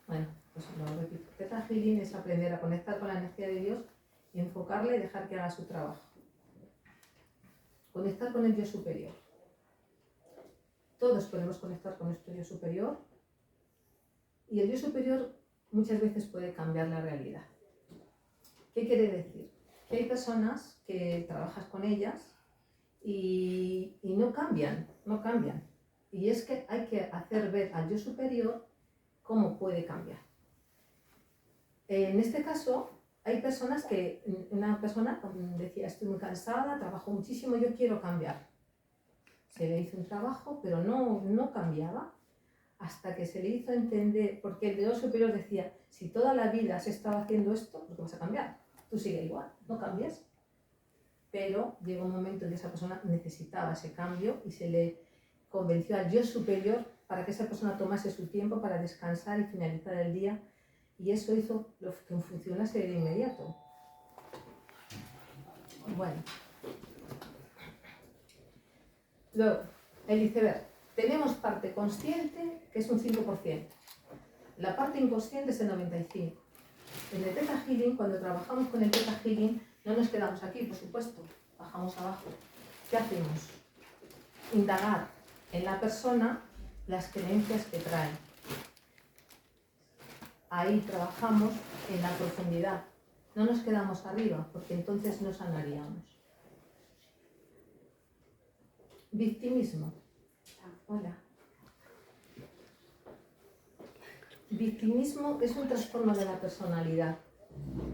Bueno, pues lo repito. Theta Healing es aprender a conectar con la energía de Dios y enfocarle y dejar que haga su trabajo. Conectar con el yo superior. Todos podemos conectar con nuestro yo superior y el yo superior muchas veces puede cambiar la realidad. ¿Qué quiere decir? Que hay personas que trabajas con ellas y no cambian. Y es que hay que hacer ver al yo superior cómo puede cambiar. En este caso, hay personas que, una persona decía, estoy muy cansada, trabajo muchísimo, yo quiero cambiar. Se le hizo un trabajo, pero no cambiaba, hasta que se le hizo entender, porque el yo superior decía, si toda la vida has estado haciendo esto, ¿por qué vas a cambiar? Tú sigue igual, no cambias. Pero llegó un momento en que esa persona necesitaba ese cambio y se le convenció al yo superior para que esa persona tomase su tiempo para descansar y finalizar el día, y eso hizo que funcionase de inmediato. Bueno. Luego, el iceberg. Tenemos parte consciente, que es un 5%. La parte inconsciente es el 95%. En el Theta Healing, cuando trabajamos con el Theta Healing, no nos quedamos aquí, por supuesto, bajamos abajo. ¿Qué hacemos? Indagar en la persona las creencias que trae. Ahí trabajamos en la profundidad. No nos quedamos arriba, porque entonces no sanaríamos. Victimismo. Hola. Victimismo es un trastorno de la personalidad.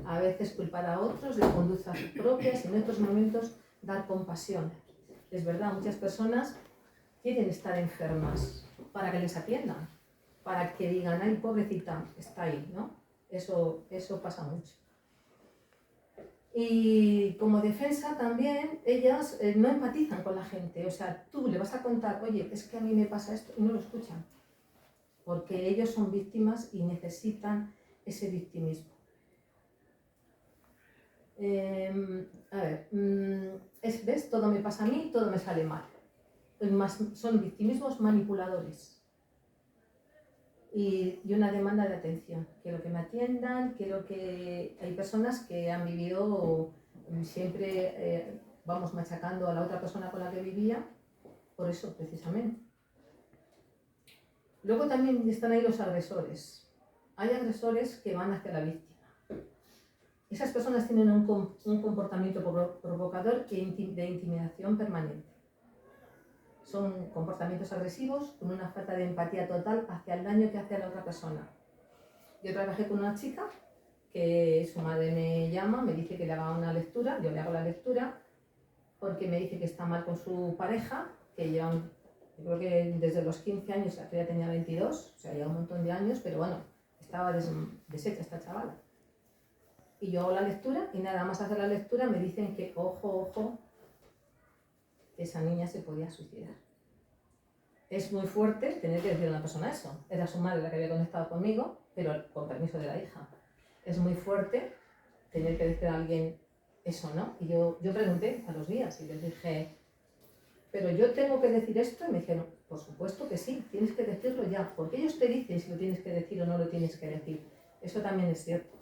A veces culpar a otros de conductas propias y en otros momentos dar compasión. Es verdad, muchas personas quieren estar enfermas para que les atiendan, para que digan, ay, pobrecita, está ahí, ¿no? Eso pasa mucho. Y como defensa también, ellas no empatizan con la gente. O sea, tú le vas a contar, oye, es que a mí me pasa esto, y no lo escuchan. Porque ellos son víctimas y necesitan ese victimismo. ¿Ves? Todo me pasa a mí, todo me sale mal. Son victimismos manipuladores. Y una demanda de atención. Quiero que me atiendan, quiero que... Hay personas que han vivido siempre, machacando a la otra persona con la que vivía, por eso precisamente. Luego también están ahí los agresores. Hay agresores que van hacia la víctima. Esas personas tienen un comportamiento provocador de intimidación permanente. Son comportamientos agresivos con una falta de empatía total hacia el daño que hace a la otra persona. Yo trabajé con una chica que su madre me llama, me dice que le haga una lectura, yo le hago la lectura porque me dice que está mal con su pareja, que llevan, yo creo que desde los 15 años, que ya tenía 22, o sea, ya un montón de años, pero bueno, estaba deshecha esta chavala. Y yo hago la lectura y nada más hacer la lectura me dicen que, ojo, esa niña se podía suicidar. Es muy fuerte tener que decirle a una persona eso. Era su madre la que había conectado conmigo, pero con permiso de la hija. Es muy fuerte tener que decir a alguien eso, ¿no? Y yo pregunté a los días y les dije, pero yo tengo que decir esto, y me dijeron, por supuesto que sí, tienes que decirlo ya, porque ellos te dicen si lo tienes que decir o no lo tienes que decir. Eso también es cierto.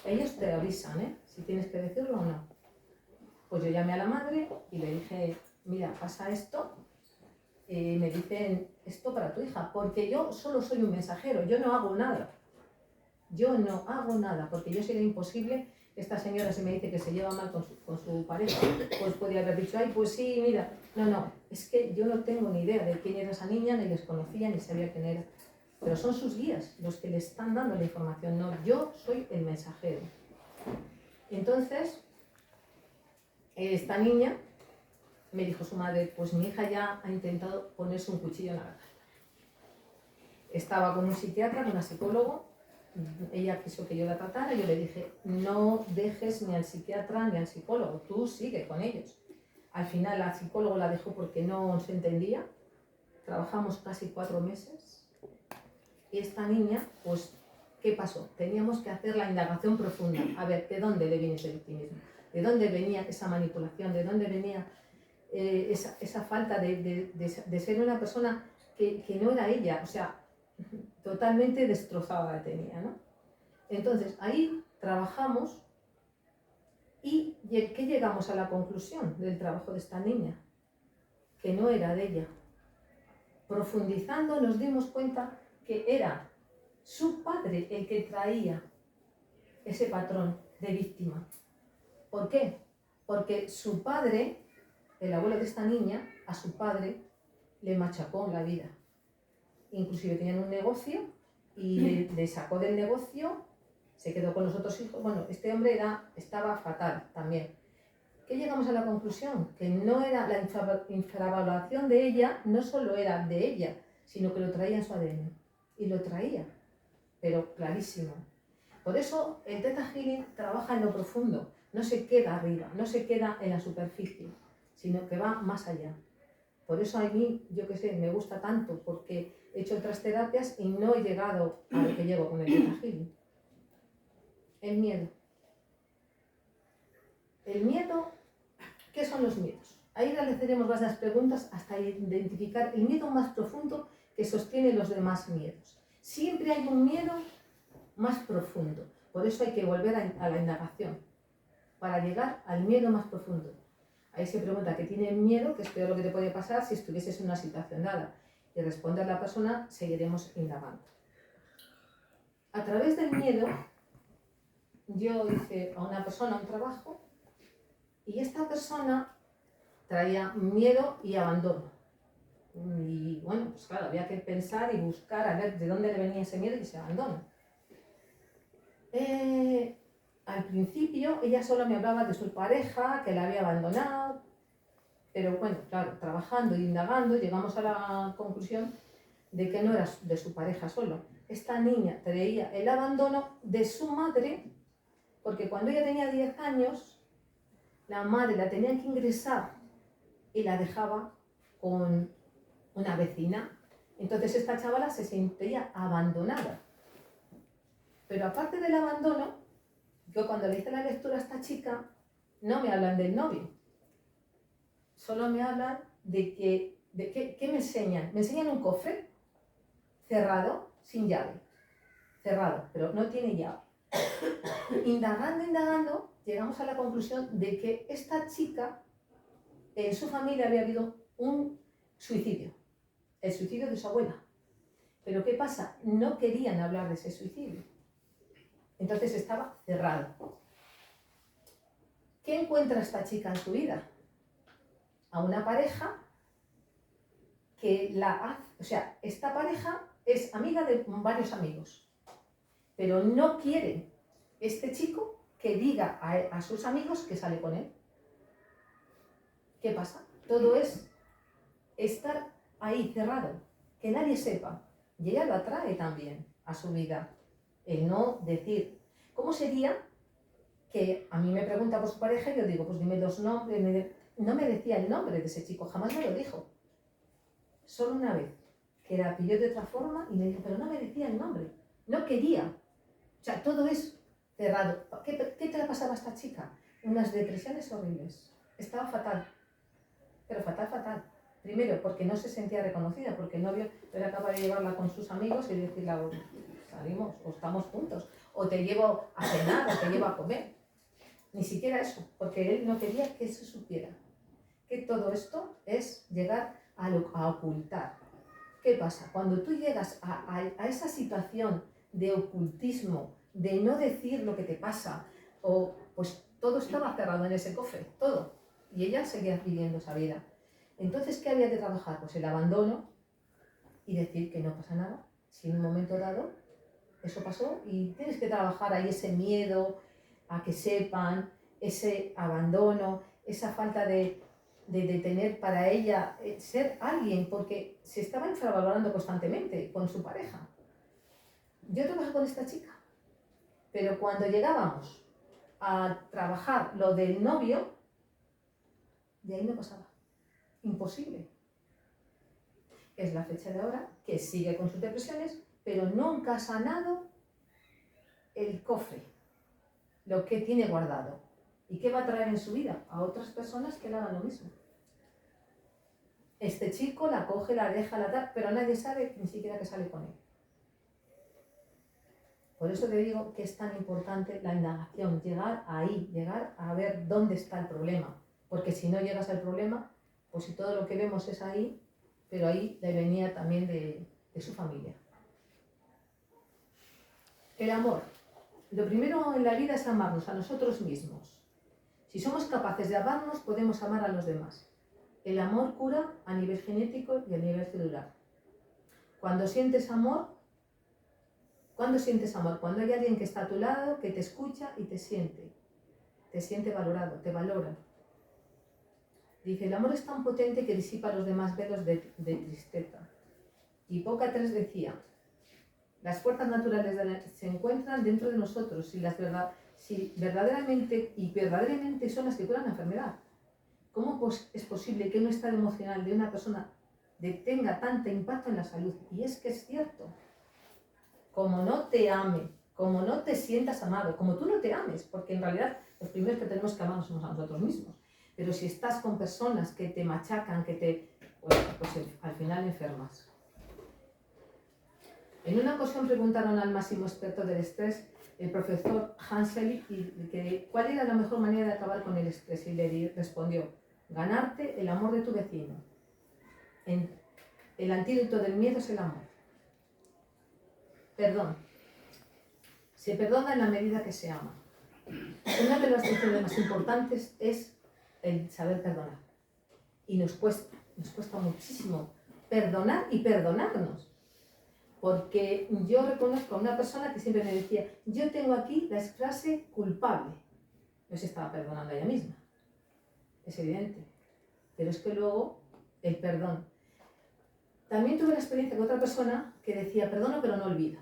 Ellos te avisan, si tienes que decirlo o no. Pues yo llamé a la madre y le dije, mira, pasa esto, me dicen esto para tu hija, porque yo solo soy un mensajero, yo no hago nada. Yo no hago nada, porque yo sería imposible. Esta señora, si me dice que se lleva mal con su pareja, pues podría haber dicho, ay, pues sí, mira. No, es que yo no tengo ni idea de quién era esa niña, ni les conocía, ni sabía quién era. Pero son sus guías los que le están dando la información, no, yo soy el mensajero. Entonces, esta niña me dijo su madre, pues mi hija ya ha intentado ponerse un cuchillo en la garganta. Estaba con un psiquiatra, con una psicólogo, ella quiso que yo la tratara, yo le dije, no dejes ni al psiquiatra ni al psicólogo, tú sigue con ellos. Al final la psicóloga la dejó porque no se entendía, trabajamos casi 4 meses, y esta niña, pues, ¿qué pasó? Teníamos que hacer la indagación profunda, a ver, ¿de dónde le viene ese victimismo? ¿De dónde venía esa manipulación? ¿De dónde venía esa falta de ser una persona que no era ella? O sea, totalmente destrozada la tenía, ¿no? Entonces ahí trabajamos y ¿qué llegamos a la conclusión del trabajo de esta niña? Que no era de ella. Profundizando nos dimos cuenta que era su padre el que traía ese patrón de víctima. ¿Por qué? Porque su padre, el abuelo de esta niña, a su padre le machacó en la vida. Inclusive tenían un negocio y le sacó del negocio, se quedó con los otros hijos. Bueno, este hombre estaba fatal también. ¿Qué llegamos a la conclusión? Que no era la infravaloración de ella, no solo era de ella, sino que lo traía en su ADN. Y lo traía, pero clarísimo. Por eso el Theta Healing trabaja en lo profundo, no se queda arriba, no se queda en la superficie, sino que va más allá. Por eso a mí, yo qué sé, me gusta tanto, porque he hecho otras terapias y no he llegado a lo que llego con el Theta Healing. El miedo. El miedo, ¿qué son los miedos? Ahí realizaremos varias preguntas hasta identificar el miedo más profundo que sostiene los demás miedos. Siempre hay un miedo más profundo. Por eso hay que volver a la indagación, para llegar al miedo más profundo. Ahí se pregunta qué tiene miedo, que es peor lo que te puede pasar si estuvieses en una situación dada. Y responde a la persona, seguiremos indagando. A través del miedo, yo hice a una persona un trabajo y esta persona traía miedo y abandono. Y bueno, pues claro, había que pensar y buscar a ver de dónde le venía ese miedo y ese abandono. Al principio ella solo me hablaba de su pareja, que la había abandonado, pero bueno, claro, trabajando e indagando llegamos a la conclusión de que no era de su pareja solo. Esta niña traía el abandono de su madre, porque cuando ella tenía 10 años, la madre la tenía que ingresar y la dejaba con una vecina. Entonces esta chavala se sentía abandonada. Pero aparte del abandono, yo cuando le hice la lectura a esta chica, no me hablan del novio. Solo me hablan de ¿qué me enseñan? Me enseñan un cofre cerrado, sin llave. Cerrado, pero no tiene llave. Indagando, llegamos a la conclusión de que esta chica, en su familia había habido un suicidio. El suicidio de su abuela. Pero ¿qué pasa? No querían hablar de ese suicidio. Entonces estaba cerrado. ¿Qué encuentra esta chica en su vida? A una pareja que esta pareja es amiga de varios amigos, pero no quiere este chico que diga a sus amigos que sale con él. ¿Qué pasa? Todo es estar ahí cerrado, que nadie sepa. Y ella lo atrae también a su vida. El no decir. ¿Cómo sería que a mí me pregunta por su pareja y yo digo, pues dime los nombres? No me decía el nombre de ese chico, jamás me lo dijo. Solo una vez, que la pilló de otra forma y me dijo, pero no me decía el nombre. No quería. O sea, todo es cerrado. ¿Qué te le pasaba a esta chica? Unas depresiones horribles. Estaba fatal. Pero fatal. Primero, porque no se sentía reconocida, porque el novio era capaz de llevarla con sus amigos y decirle, salimos o estamos juntos, o te llevo a cenar, o te llevo a comer. Ni siquiera eso, porque él no quería que se supiera. Que todo esto es llegar a ocultar. ¿Qué pasa? Cuando tú llegas a esa situación de ocultismo, de no decir lo que te pasa, pues todo estaba cerrado en ese cofre, todo. Y ella seguía viviendo esa vida. Entonces, ¿qué había que trabajar? Pues el abandono y decir que no pasa nada. Si en un momento dado eso pasó y tienes que trabajar ahí ese miedo a que sepan, ese abandono, esa falta de tener para ella ser alguien, porque se estaba infravalorando constantemente con su pareja. Yo trabajé con esta chica, pero cuando llegábamos a trabajar lo del novio, de ahí no pasaba. Imposible. Es la fecha de ahora, que sigue con sus depresiones, pero nunca ha sanado el cofre, lo que tiene guardado. ¿Y qué va a traer en su vida? A otras personas que le hagan lo mismo. Este chico la coge, la deja, pero nadie sabe ni siquiera que sale con él. Por eso te digo que es tan importante la indagación, llegar ahí, llegar a ver dónde está el problema. Porque si no llegas al problema, pues si todo lo que vemos es ahí, pero ahí le venía también de su familia. El amor. Lo primero en la vida es amarnos a nosotros mismos. Si somos capaces de amarnos, podemos amar a los demás. El amor cura a nivel genético y a nivel celular. Cuando sientes amor, ¿cuándo sientes amor? Cuando hay alguien que está a tu lado, que te escucha y te siente valorado, te valora. Dice, el amor es tan potente que disipa los demás velos de tristeza. Hipócrates decía, las fuerzas naturales se encuentran dentro de nosotros si verdaderamente son las que curan la enfermedad. ¿Cómo es posible que un estado emocional de una persona tenga tanto impacto en la salud? Y es que es cierto. Como no te ame, como no te sientas amado, como tú no te ames, porque en realidad los primeros que tenemos que amarnos somos a nosotros mismos. Pero si estás con personas que te machacan, pues al final enfermas. En una ocasión preguntaron al máximo experto del estrés, el profesor Hansel, cuál era la mejor manera de acabar con el estrés, y le respondió, ganarte el amor de tu vecino. El antídoto del miedo es el amor. Perdón. Se perdona en la medida que se ama. Una de las lecciones más importantes es el saber perdonar. Y nos cuesta muchísimo perdonar y perdonarnos. Porque yo reconozco a una persona que siempre me decía, yo tengo aquí la frase culpable. Yo se estaba perdonando a ella misma. Es evidente. Pero es que luego, el perdón. También tuve la experiencia con otra persona que decía, perdono pero no olvido.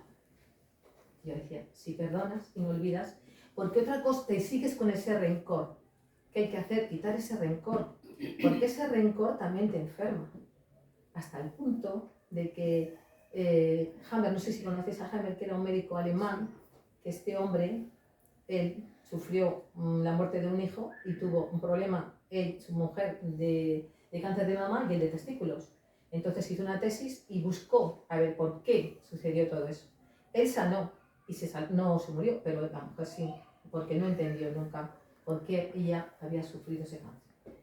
Yo decía, si perdonas y no olvidas, porque otra cosa te sigues con ese rencor. ¿Qué hay que hacer? Quitar ese rencor. Porque ese rencor también te enferma. Hasta el punto de que Hammer, no sé si conocéis a Hammer, que era un médico alemán, que este hombre, él sufrió la muerte de un hijo y tuvo un problema, él, su mujer, de cáncer de mama y el de testículos. Entonces hizo una tesis y buscó a ver por qué sucedió todo eso. Él sanó y no se murió, pero la mujer sí, porque no entendió nunca por qué ella había sufrido ese cáncer.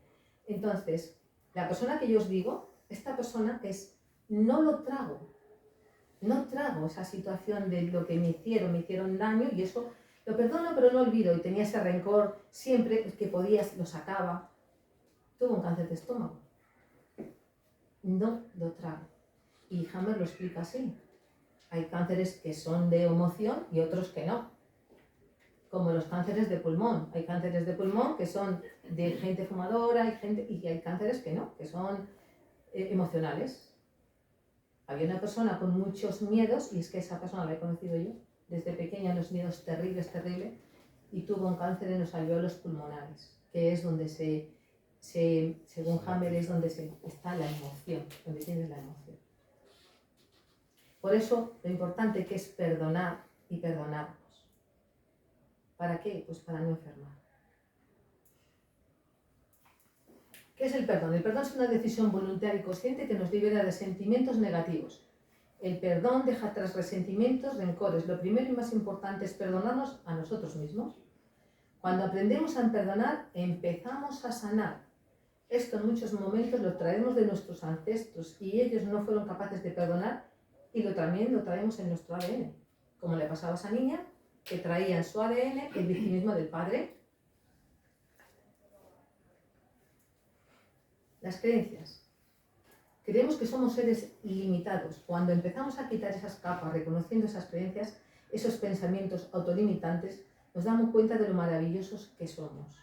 Entonces, la persona que yo os digo, esta persona no trago esa situación de lo que me hicieron daño y eso lo perdono pero no olvido, y tenía ese rencor siempre que podía, lo sacaba. Tuvo un cáncer de estómago. No lo trago. Y Hammer lo explica así. Hay cánceres que son de emoción y otros que no. Como los cánceres de pulmón. Hay cánceres de pulmón que son de gente fumadora y hay cánceres que no, que son emocionales. Había una persona con muchos miedos, y es que esa persona la he conocido yo, desde pequeña, unos miedos terribles, y tuvo un cáncer en los alveolos pulmonares, que es donde según Hammer, es donde está la emoción, donde tienes la emoción. Por eso, lo importante que es perdonar y perdonarnos. ¿Para qué? Pues para no enfermar. ¿Qué es el perdón? El perdón es una decisión voluntaria y consciente que nos libera de sentimientos negativos. El perdón deja atrás resentimientos, rencores. Lo primero y más importante es perdonarnos a nosotros mismos. Cuando aprendemos a perdonar, empezamos a sanar. Esto en muchos momentos lo traemos de nuestros ancestros y ellos no fueron capaces de perdonar, y también lo traemos en nuestro ADN. Como le pasaba a esa niña, que traía en su ADN el victimismo del padre. Las creencias. Creemos que somos seres limitados. Cuando empezamos a quitar esas capas, reconociendo esas creencias, esos pensamientos autolimitantes, nos damos cuenta de lo maravillosos que somos.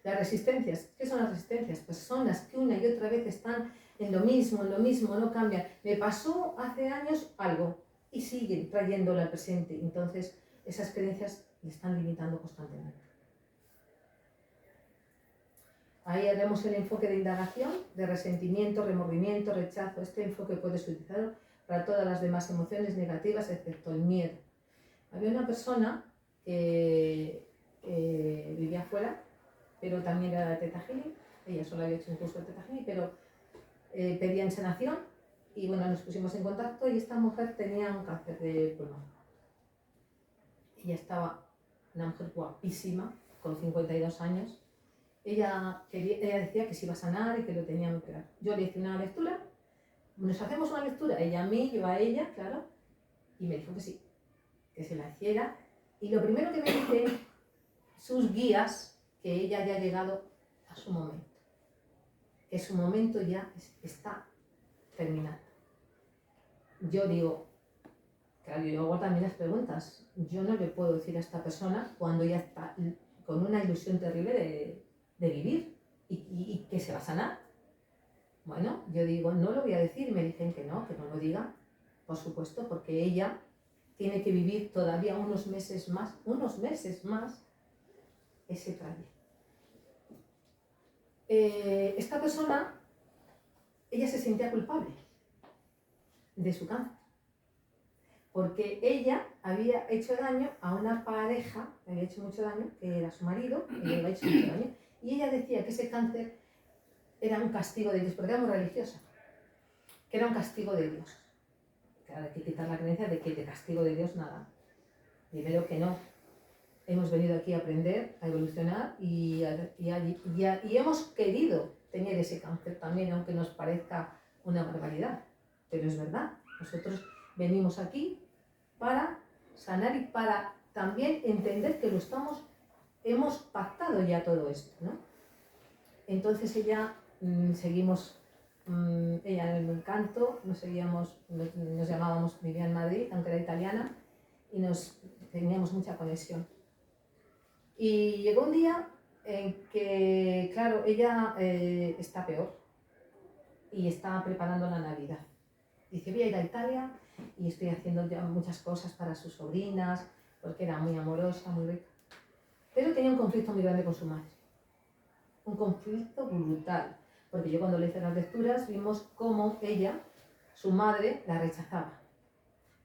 Las resistencias. ¿Qué son las resistencias? Personas que una y otra vez están en lo mismo, no cambian. Me pasó hace años algo y siguen trayéndolo al presente. Entonces, esas creencias le están limitando constantemente. Ahí haremos el enfoque de indagación, de resentimiento, remordimiento, rechazo. Este enfoque puede ser utilizado para todas las demás emociones negativas, excepto el miedo. Había una persona que vivía afuera, pero también era de Theta Healing. Ella solo había hecho un curso de Theta Healing, pero pedía ensenación y bueno, nos pusimos en contacto y esta mujer tenía un cáncer de pulmón. Ella estaba, una mujer guapísima, con 52 años. Ella decía que se iba a sanar y que lo tenía muy claro. Yo le hice una lectura, nos hacemos una lectura, ella a mí, yo a ella, claro, y me dijo que sí, que se la hiciera. Y lo primero que me dice, sus guías, que ella ya ha llegado a su momento, que su momento ya está terminado. Yo digo, claro, yo hago también las preguntas. Yo no le puedo decir a esta persona cuando ya está con una ilusión terrible de vivir y que se va a sanar. Bueno, yo digo, no lo voy a decir, y me dicen que no lo diga, por supuesto, porque ella tiene que vivir todavía unos meses más ese trayecto. Esta persona, ella se sentía culpable de su cáncer, porque ella había hecho daño a una pareja, le había hecho mucho daño, que era su marido, y le había hecho mucho daño, y ella decía que ese cáncer era un castigo de Dios, porque era muy religiosa, que era un castigo de Dios. Claro, hay que quitar la creencia de que de castigo de Dios nada. Primero que no. Hemos venido aquí a aprender, a evolucionar y hemos querido tener ese cáncer también, aunque nos parezca una barbaridad. Pero es verdad, nosotros venimos aquí para sanar y para también entender que hemos pactado ya todo esto, ¿no? Entonces ella, seguimos, ella en el canto, nos llamábamos, vivía en Madrid, aunque era italiana, y teníamos mucha conexión. Y llegó un día en que, claro, ella está peor y está preparando la Navidad. Dice, voy a ir a Italia y estoy haciendo ya muchas cosas para sus sobrinas, porque era muy amorosa, muy rica. Pero tenía un conflicto muy grande con su madre. Un conflicto brutal. Porque yo cuando le hice las lecturas vimos cómo ella, su madre, la rechazaba.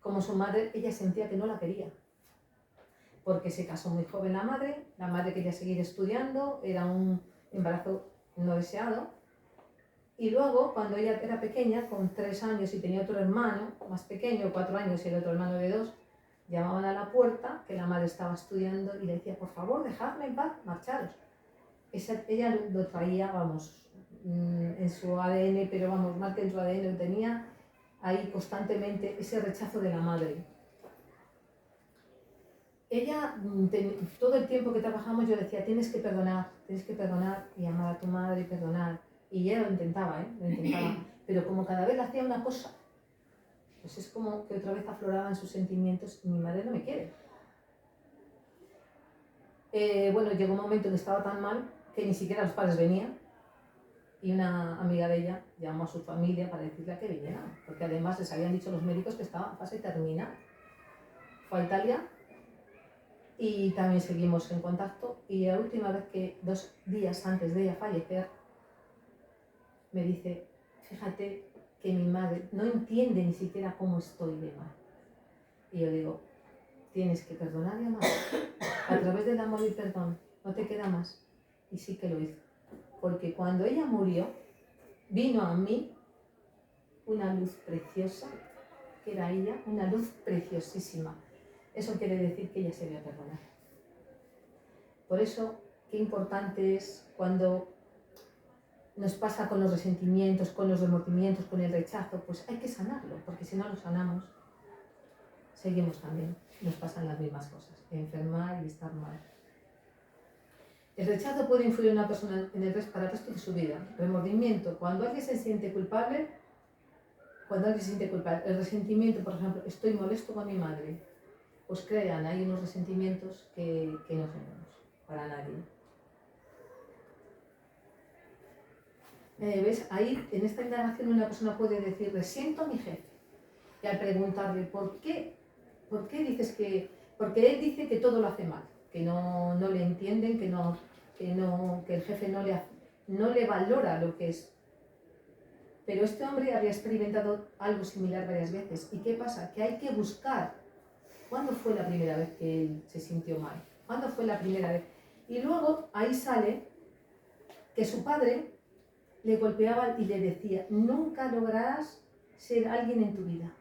Como su madre, ella sentía que no la quería. Porque se casó muy joven la madre quería seguir estudiando, era un embarazo no deseado. Y luego, cuando ella era pequeña, con 3 años y tenía otro hermano, más pequeño, 4 años y el otro hermano de 2, llamaban a la puerta, que la madre estaba estudiando y le decía, por favor, dejadme en paz, marcharos. Ella lo traía, vamos, en su ADN, pero vamos, más que en su ADN, lo tenía ahí constantemente ese rechazo de la madre. Ella, todo el tiempo que trabajamos, yo decía, tienes que perdonar y amar a tu madre y perdonar. Y ella lo intentaba, pero como cada vez hacía una cosa, pues es como que otra vez afloraban sus sentimientos y mi madre no me quiere. Bueno, llegó un momento que estaba tan mal que ni siquiera los padres venían y una amiga de ella llamó a su familia para decirle que viniera, porque además les habían dicho los médicos que estaba en fase terminal. Fue a Italia y también seguimos en contacto y la última vez que 2 días antes de ella fallecer me dice, fíjate que mi madre no entiende ni siquiera cómo estoy de mal. Y yo digo, tienes que perdonar y amar. A través del amor y el perdón, no te queda más. Y sí que lo hizo. Porque cuando ella murió, vino a mí una luz preciosa, que era ella, una luz preciosísima. Eso quiere decir que ella se había perdonado. Por eso, qué importante es cuando nos pasa con los resentimientos, con los remordimientos, con el rechazo, pues hay que sanarlo, porque si no lo sanamos, seguimos también, nos pasan las mismas cosas, enfermar y estar mal. El rechazo puede influir en una persona para el resto de su vida. Remordimiento, cuando alguien se siente culpable, el resentimiento, por ejemplo, estoy molesto con mi madre, pues crean, hay unos resentimientos que no son buenos para nadie. ¿Ves? Ahí, en esta indagación, una persona puede decir, resiento a mi jefe. Y al preguntarle, ¿por qué dices que...? Porque él dice que todo lo hace mal, que no le entienden, que el jefe no le valora lo que es. Pero este hombre había experimentado algo similar varias veces. ¿Y qué pasa? Que hay que buscar. ¿Cuándo fue la primera vez que él se sintió mal? ¿Cuándo fue la primera vez? Y luego ahí sale que su padre le golpeaba y le decía, nunca lograrás ser alguien en tu vida.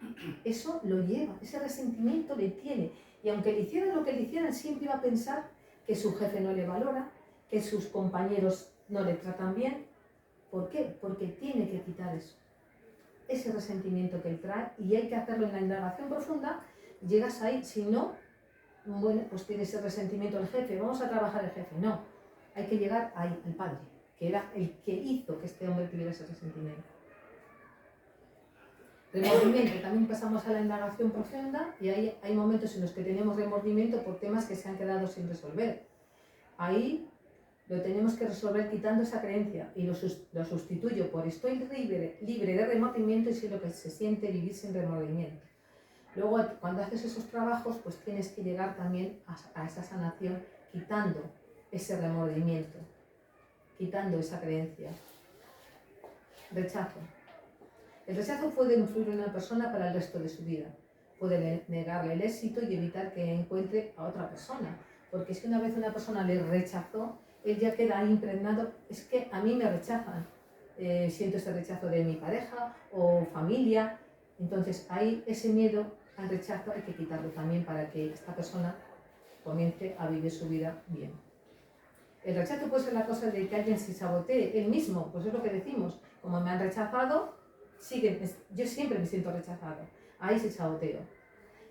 Eso lo lleva, ese resentimiento le tiene. Y aunque le hicieran lo que le hicieran, siempre iba a pensar que su jefe no le valora, que sus compañeros no le tratan bien. ¿Por qué? Porque tiene que quitar eso. Ese resentimiento que él trae, y hay que hacerlo en la indagación profunda. Llegas ahí, si no, bueno, pues tiene ese resentimiento del jefe, vamos a trabajar el jefe. No, hay que llegar ahí, al padre, que era el que hizo que este hombre tuviera ese resentimiento. Remordimiento, también pasamos a la indagación profunda y ahí hay momentos en los que tenemos remordimiento por temas que se han quedado sin resolver. Ahí lo tenemos que resolver quitando esa creencia y lo sustituyo por estoy libre de remordimiento y sé lo que se siente vivir sin remordimiento. Luego, cuando haces esos trabajos, pues tienes que llegar también a esa sanación quitando ese remordimiento, quitando esa creencia. Rechazo. El rechazo puede influir en una persona para el resto de su vida. Puede negarle el éxito y evitar que encuentre a otra persona. Porque si una vez una persona le rechazó, él ya queda ahí impregnado, es que a mí me rechazan. Siento ese rechazo de mi pareja o familia. Entonces ahí ese miedo al rechazo hay que quitarlo también para que esta persona comience a vivir su vida bien. El rechazo puede ser la cosa de que alguien se sabotee él mismo, pues es lo que decimos. Como me han rechazado, yo siempre me siento rechazado. Ahí se saboteo.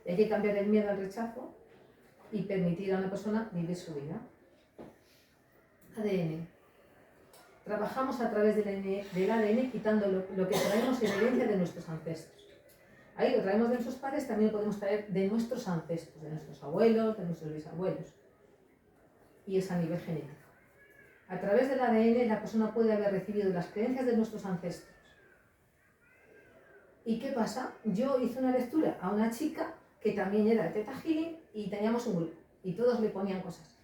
Y hay que cambiar el miedo al rechazo y permitir a una persona vivir su vida. ADN. Trabajamos a través del ADN quitando lo que traemos en herencia de nuestros ancestros. Ahí lo traemos de nuestros padres, también lo podemos traer de nuestros ancestros, de nuestros abuelos, de nuestros bisabuelos. Y es a nivel genético. A través del ADN la persona puede haber recibido las creencias de nuestros ancestros. ¿Y qué pasa? Yo hice una lectura a una chica que también era de Theta Healing y teníamos un grupo y todos le ponían cosas.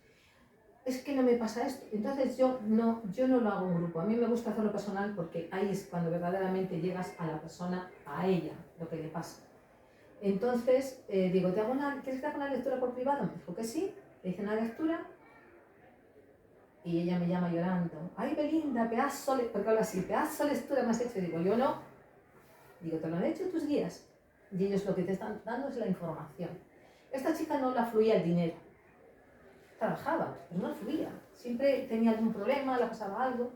Es que no me pasa esto. Entonces yo no lo hago en grupo. A mí me gusta hacerlo personal porque ahí es cuando verdaderamente llegas a la persona, a ella, lo que le pasa. Entonces digo, ¿quieres que haga una lectura por privado? Me dijo que sí, le hice una lectura y ella me llama llorando. Ay, Belinda, porque habla así, pedazo de lectura me has hecho. Digo, yo no. Digo, ¿te lo han hecho tus guías? Y ellos lo que te están dando es la información. Esta chica no la fluía el dinero. Trabajaba, pero no fluía. Siempre tenía algún problema, le pasaba algo.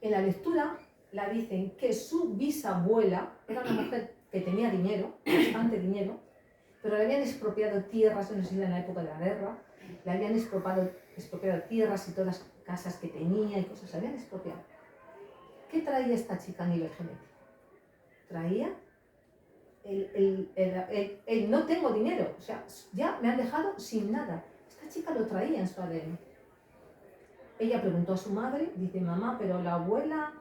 En la lectura la dicen que su bisabuela era una mujer que tenía dinero, bastante dinero, pero le habían expropiado tierras, no sé si era en la época de la guerra, le habían expropiado tierras y todas las casas que tenía y cosas, se habían expropiado. ¿Qué traía esta chica a nivel genético? Traía el no tengo dinero, o sea, ya me han dejado sin nada. Esta chica lo traía en su ADN. Ella preguntó a su madre, dice, mamá, pero la abuela,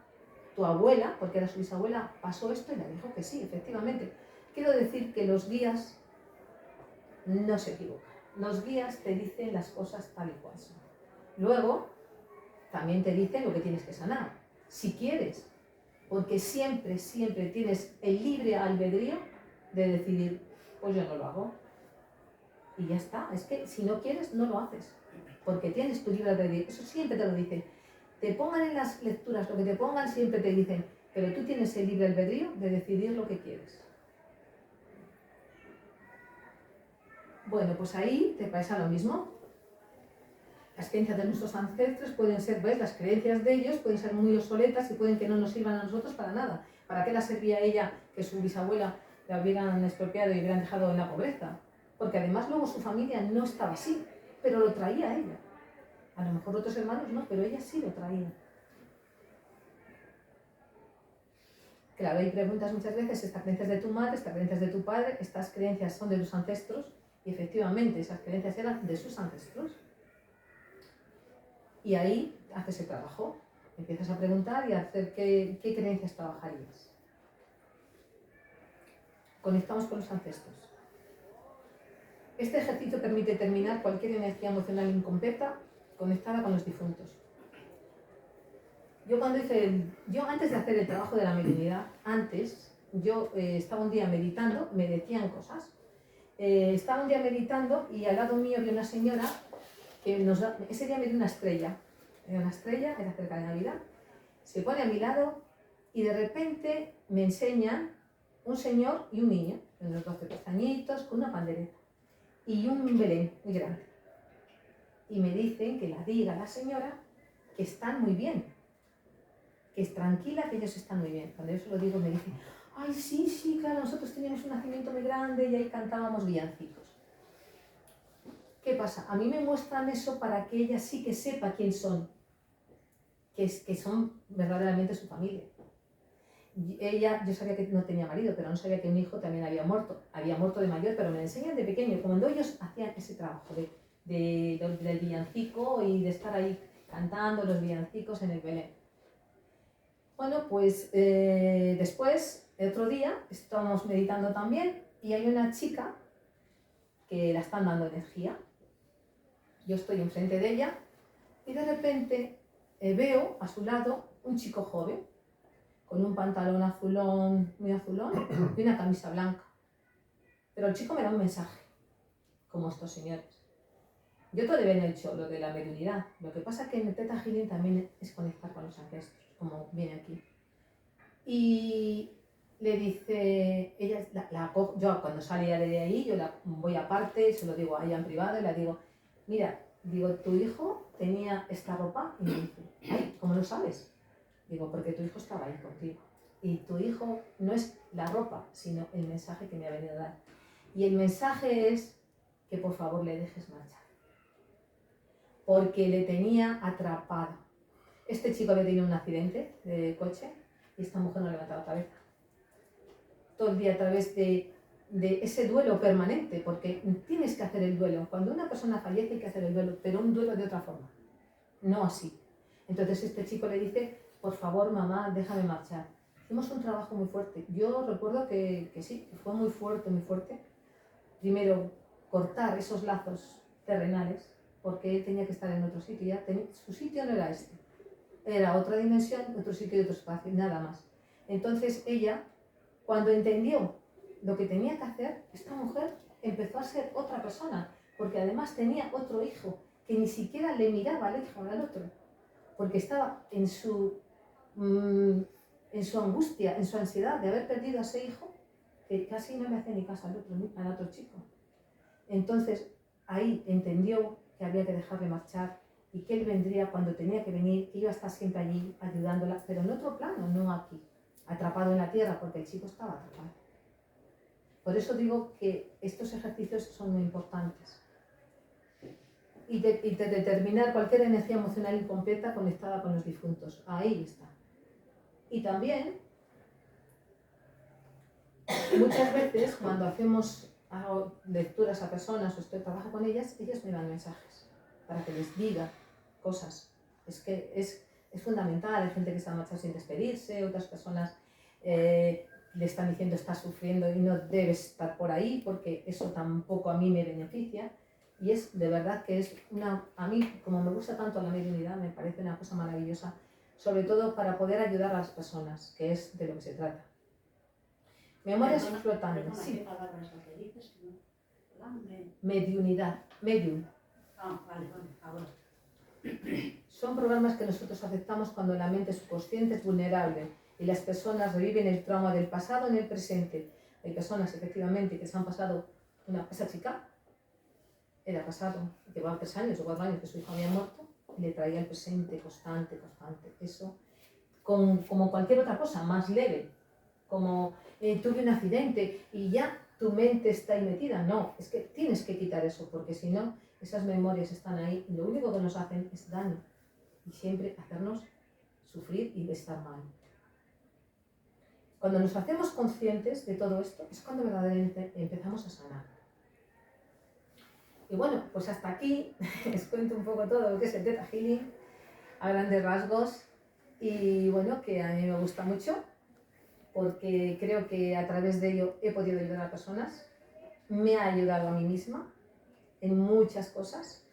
tu abuela, porque era su bisabuela, pasó esto y le dijo que sí, efectivamente. Quiero decir que los guías no se equivocan. Los guías te dicen las cosas tal y cual son. Luego, también te dicen lo que tienes que sanar, si quieres, porque siempre tienes el libre albedrío de decidir, pues yo no lo hago. Y ya está, es que si no quieres, no lo haces, porque tienes tu libre albedrío. Eso siempre te lo dicen. Te pongan en las lecturas lo que te pongan, siempre te dicen, pero tú tienes el libre albedrío de decidir lo que quieres. Bueno, pues ahí te pasa lo mismo. Las creencias de nuestros ancestros pueden ser, ¿ves? Las creencias de ellos pueden ser muy obsoletas y pueden que no nos sirvan a nosotros para nada. ¿Para qué la servía ella que su bisabuela la hubieran expropiado y hubieran dejado en la pobreza? Porque además luego su familia no estaba así, pero lo traía ella. A lo mejor otros hermanos no, pero ella sí lo traía. Claro, hay preguntas muchas veces, estas creencias de tu madre, estas creencias de tu padre, estas creencias son de tus ancestros, y efectivamente esas creencias eran de sus ancestros. Y ahí haces el trabajo, empiezas a preguntar y a hacer qué creencias trabajarías. Conectamos con los ancestros. Este ejercicio permite terminar cualquier energía emocional incompleta conectada con los difuntos. Yo antes de hacer el trabajo de la mediunidad, yo estaba un día meditando, me decían cosas. Estaba un día meditando y al lado mío había una señora que ese día me dio una estrella. Era una estrella, era cerca de Navidad. Se pone a mi lado y de repente me enseñan un señor y un niño, de unos 12 pestañitos, con una pandereta y un Belén muy grande. Y me dicen que la diga a la señora que están muy bien, que es tranquila, que ellos están muy bien. Cuando yo se lo digo me dicen, ay, sí, sí, claro, nosotros teníamos un nacimiento muy grande y ahí cantábamos villancicos. ¿Qué pasa? A mí me muestran eso para que ella sí que sepa quién son, que son verdaderamente su familia. Yo sabía que no tenía marido, pero no sabía que un hijo también había muerto. Había muerto de mayor, pero me enseñan de pequeño, cuando ellos hacían ese trabajo del villancico y de estar ahí cantando los villancicos en el Belén. Bueno, pues después, otro día, estábamos meditando también y hay una chica que la están dando energía. Yo estoy enfrente de ella y de repente veo a su lado un chico joven con un pantalón azulón, muy azulón, y una camisa blanca. Pero el chico me da un mensaje, como estos señores. Yo todavía no he hecho lo de la mediunidad. Lo que pasa es que en el Theta Healing también es conectar con los ancestros, como viene aquí. Y le dice, yo cuando salía de ahí, yo la voy aparte, se lo digo a ella en privado y le digo, mira, digo, tu hijo tenía esta ropa y me dice, ay, ¿cómo lo sabes? Digo, porque tu hijo estaba ahí contigo. Y tu hijo no es la ropa, sino el mensaje que me ha venido a dar. Y el mensaje es que por favor le dejes marchar. Porque le tenía atrapado. Este chico había tenido un accidente de coche y esta mujer no levantaba la cabeza. Todo el día a través de ese duelo permanente, porque tienes que hacer el duelo. Cuando una persona fallece hay que hacer el duelo, pero un duelo de otra forma, no así. Entonces este chico le dice, por favor mamá, déjame marchar. Hicimos un trabajo muy fuerte. Yo recuerdo que sí, que fue muy fuerte, muy fuerte. Primero, cortar esos lazos terrenales, porque él tenía que estar en otro sitio. Su sitio no era este, era otra dimensión, otro sitio y otro espacio, nada más. Entonces ella, cuando entendió lo que tenía que hacer, esta mujer empezó a ser otra persona, porque además tenía otro hijo, que ni siquiera le miraba al hijo al otro, porque estaba en su angustia, en su ansiedad de haber perdido a ese hijo, que casi no le hacía ni caso al otro chico. Entonces ahí entendió que había que dejarle marchar y que él vendría cuando tenía que venir, que iba a estar siempre allí ayudándola, pero en otro plano, no aquí, atrapado en la tierra, porque el chico estaba atrapado. Por eso digo que estos ejercicios son muy importantes. Y de determinar cualquier energía emocional incompleta conectada con los difuntos. Ahí está. Y también, muchas veces cuando hago lecturas a personas o trabajo con ellas me dan mensajes para que les diga cosas. Es que es fundamental. Hay gente que está marchando sin despedirse, otras personas le están diciendo estás sufriendo y no debes estar por ahí porque eso tampoco a mí me beneficia. Y es de verdad que a mí, como me gusta tanto la mediunidad, me parece una cosa maravillosa, sobre todo para poder ayudar a las personas, que es de lo que se trata. Memorias flotantes, sí. ¿Qué palabras dices? Mediunidad, medium. Ah, vale, ahora. Son programas que nosotros aceptamos cuando la mente subconsciente es vulnerable y las personas reviven el trauma del pasado en el presente. Hay personas, efectivamente, que se han pasado esa chica era pasado, llevaba 3 años o 4 años que su hijo había muerto y le traía el presente constante. Eso, como cualquier otra cosa, más leve, como tuve un accidente y ya tu mente está ahí metida. No, es que tienes que quitar eso, porque si no, esas memorias están ahí y lo único que nos hacen es daño y siempre hacernos sufrir y estar mal. Cuando nos hacemos conscientes de todo esto es cuando verdaderamente empezamos a sanar. Y bueno, pues hasta aquí les cuento un poco todo lo que es el Theta Healing a grandes rasgos y bueno, que a mí me gusta mucho porque creo que a través de ello he podido ayudar a personas, me ha ayudado a mí misma en muchas cosas,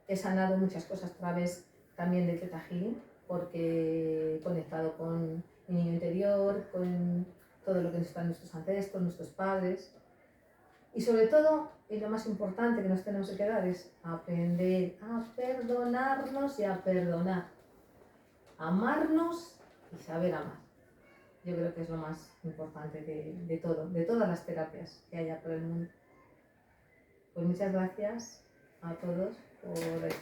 he sanado muchas cosas a través también del Theta Healing porque he conectado con mi niño interior, con todo lo que están nuestros ancestros, nuestros padres. Y sobre todo, y lo más importante que nos tenemos que quedar es aprender a perdonarnos y a perdonar. Amarnos y saber amar. yo creo que es lo más importante de todo, de todas las terapias que haya por el mundo. Pues muchas gracias a todos por estar